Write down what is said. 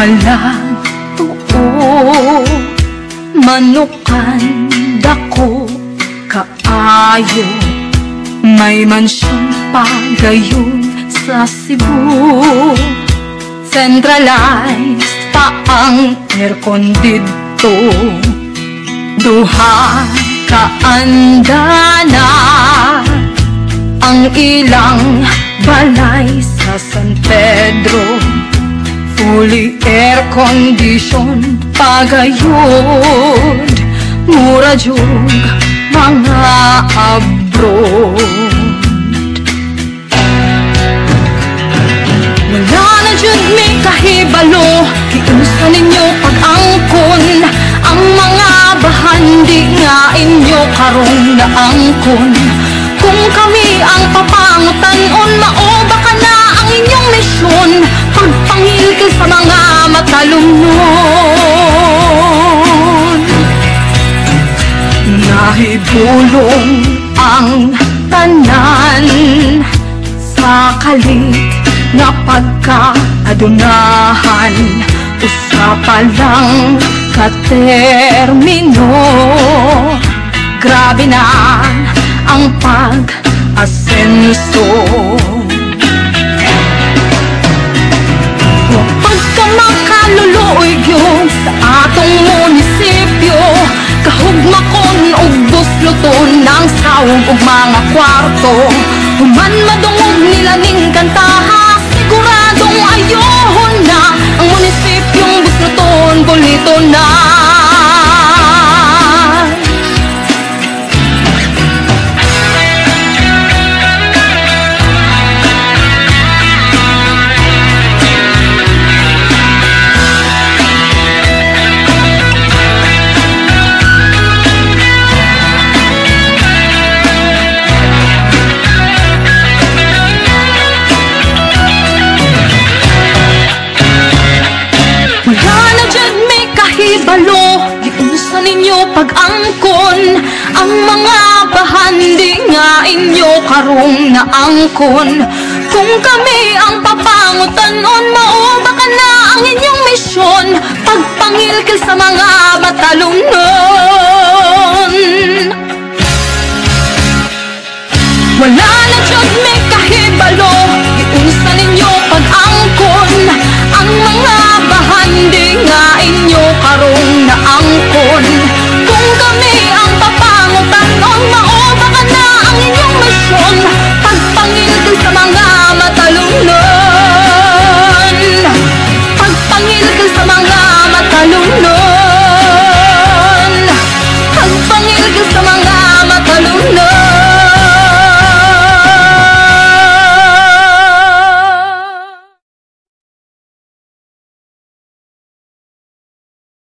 malagtuo, manukan dako kaayo, may mansyon pa gayon sa Cebu. Centralized pa ang aircon dito, duha ka andana ang ilang balay sa San Pedro. Fully air condition pagayod, mura jug mga abroad. Wala na jud mi kahibalo, giunsa ninyo pag-angkon ang mga bahandi nga inyo karong naangkon. Kung kami ang papangutan-on, mao baka na ang inyong misyon, pagpangilkil sa mga matalumnon. Nahibulong ang tanan sa kalit na pagkaadunahan, usapa lang katermino. Grabe na ang pag-asenso. Pagka makaluluoy yun sa atong munisipyo, kahugma kon og busluton ng sawog og mga kwarto. Human madungog nila ning kantaha, siguradong ayohon na ang munisipyong busluton, bulito na. Giunsa ninyo pag-angkon ang mga bahandi nga inyo karong naangkon. Kung kami ang papangutan-on, mao baka na ang inyong misyon, pagpangilkil sa mga matalumnon. Wala